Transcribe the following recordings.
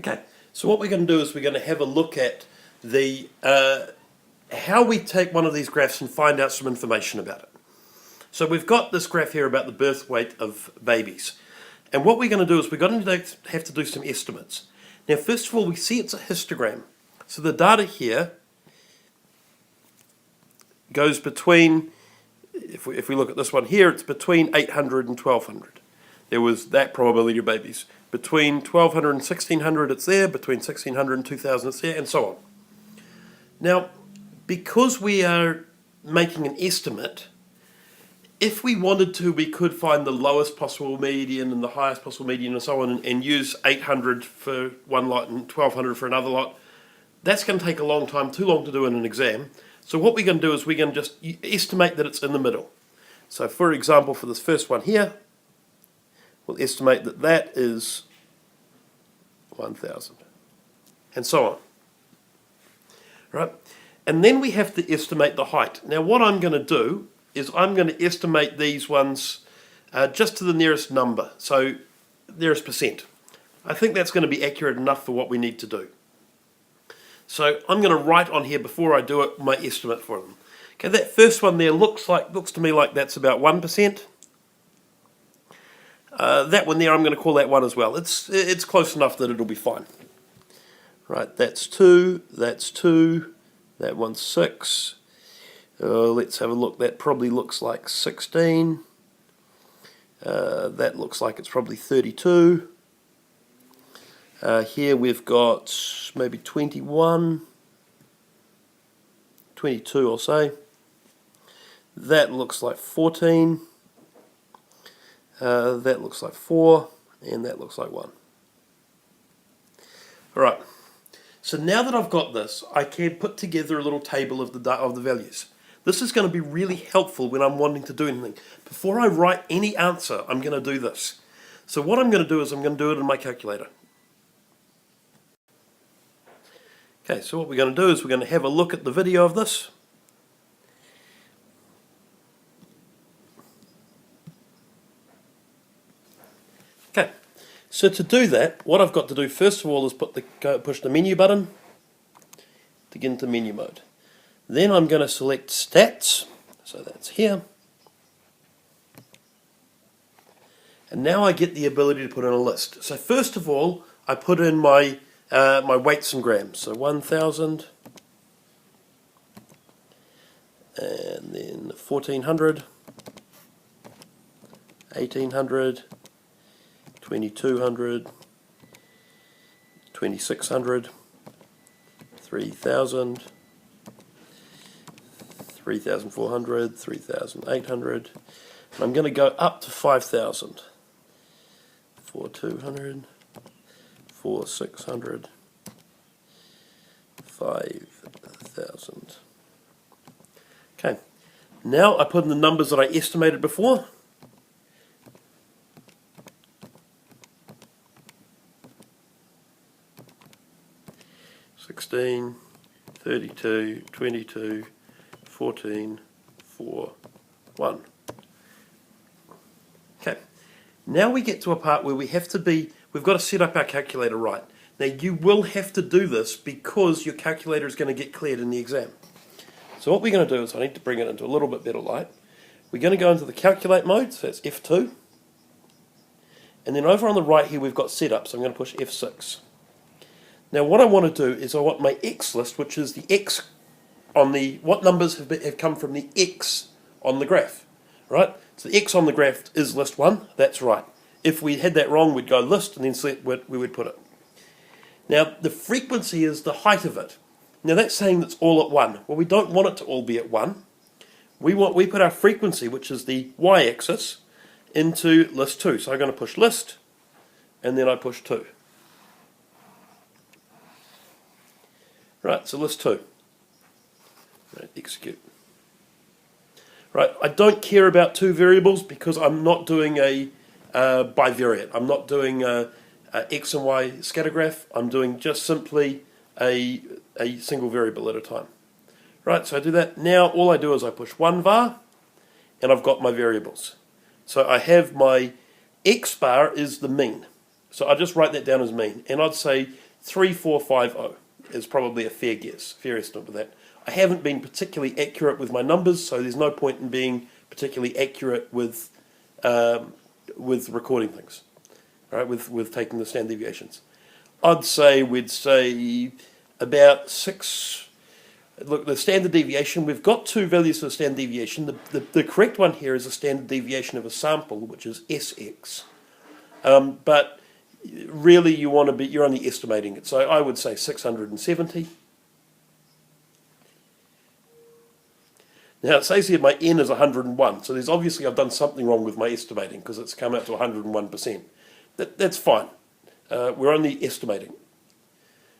Okay, so what we're going to do is we're going to have a look at the how we take one of these graphs and find out some information about it. So we've got this graph here about the birth weight of babies. And what we're going to do is we're going to have to do some estimates. Now, first of all, we see it's a histogram. So the data here goes between, if we look at this one here, it's between 800 and 1200. There was that probability of babies. Between 1200 and 1600 it's there, between 1600 and 2000 it's there, and so on. Now, because we are making an estimate, if we wanted to, we could find the lowest possible median and the highest possible median and so on, and use 800 for one lot and 1200 for another lot. That's going to take a long time, too long to do in an exam. So what we're going to do is we're going to just estimate that it's in the middle. So for example, for this first one here, we'll estimate that that is 1000, and so on. Right? And then we have to estimate the height. Now what I'm going to do is I'm going to estimate these ones just to the nearest number, so nearest percent. I think that's going to be accurate enough for what we need to do. So I'm going to write on here before I do it my estimate for them. Okay, that first one there looks to me like that's about 1%. That one there I'm going to call that 1 as well. It's close enough that it'll be fine. Right, that's 2, that one's 6. Let's have a look. That probably looks like 16. That looks like it's probably 32. Here we've got maybe 21, 22 I'll say. That looks like 14. That looks like 4, and that looks like 1. Alright, so now that I've got this, I can put together a little table of the values. This is going to be really helpful when I'm wanting to do anything. Before I write any answer, I'm going to do this. So what I'm going to do is I'm going to do it in my calculator. Okay, so what we're going to do is we're going to have a look at the video of this. Okay, so to do that, what I've got to do first of all is push the menu button to get into menu mode. Then I'm going to select stats, so that's here. And now I get the ability to put in a list. So first of all, I put in my my weights and grams. So 1000, and then 1400, 1800, 2200, 2600, 3000, 3400, 3800, and I'm going to go up to 5000, 4200, 4600, 5000. Okay, now I put in the numbers that I estimated before. (16, 32, 22, 14, 4, 1). Okay, now we get to a part where we've got to set up our calculator right. Now you will have to do this because your calculator is going to get cleared in the exam. So what we're going to do is I need to bring it into a little bit better light. We're going to go into the calculate mode, so that's F2. And then over on the right here we've got setup, so I'm going to push F6. Now what I want to do is I want my X list, which is the X on what numbers have come from the X on the graph, right? So the X on the graph is list 1, that's right. If we had that wrong, we'd go list and then select where we would put it. Now the frequency is the height of it. Now that's saying that's all at 1. Well, we don't want it to all be at 1. We put our frequency, which is the y-axis, into list 2. So I'm going to push list, and then I push 2. Right, so list 2. Right, execute. Right, I don't care about 2 variables because I'm not doing a bivariate. I'm not doing a x and y scatter graph. I'm doing just simply a single variable at a time. Right, so I do that. Now all I do is I push 1 var, and I've got my variables. So I have my x bar is the mean. So I just write that down as mean. And I'd say 3450 is probably a fair guess, fair estimate of that. I haven't been particularly accurate with my numbers, so there's no point in being particularly accurate with recording things, right? With taking the standard deviations. We'd say about 6. Look, the standard deviation, we've got two values for the standard deviation. The correct one here is a standard deviation of a sample, which is SX. But really you're only estimating it. So I would say 670. Now it says here my N is 101, so there's obviously I've done something wrong with my estimating because it's come out to 101%. That's fine. We're only estimating.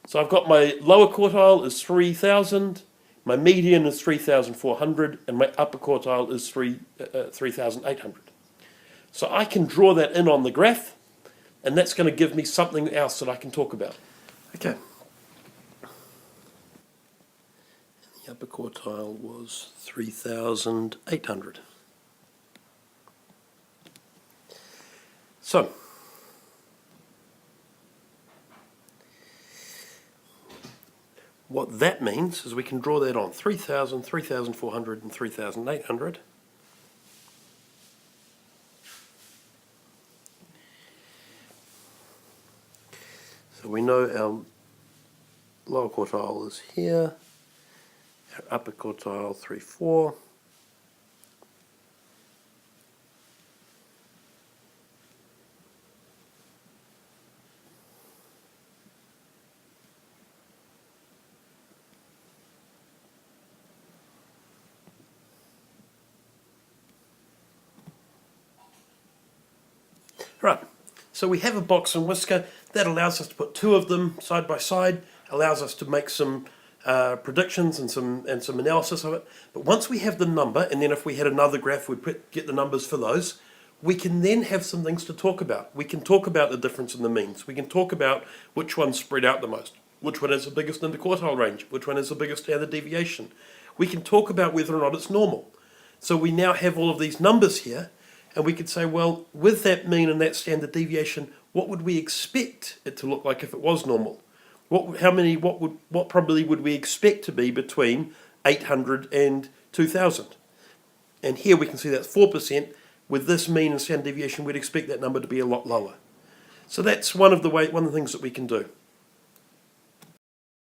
So I've got my lower quartile is 3,000, my median is 3,400, and my upper quartile is 3,800. So I can draw that in on the graph, and that's going to give me something else that I can talk about. Okay. The upper quartile was 3,800. So, what that means is we can draw that on 3,000, 3,400, and 3,800. So we know our lower quartile is here, our upper quartile 3, 4. Right, so we have a box and whisker that allows us to put two of them side by side, allows us to make some predictions and some analysis of it. But once we have the number, and then if we had another graph, we'd get the numbers for those, we can then have some things to talk about. We can talk about the difference in the means. We can talk about which one spread out the most, which one has the biggest interquartile range, which one has the biggest standard deviation. We can talk about whether or not it's normal. So we now have all of these numbers here, and we could say, well, with that mean and that standard deviation, what would we expect it to look like if it was normal? What probably would we expect to be between 800 and 2,000? And here we can see that's 4%. With this mean and standard deviation, we'd expect that number to be a lot lower. So that's one of the things that we can do.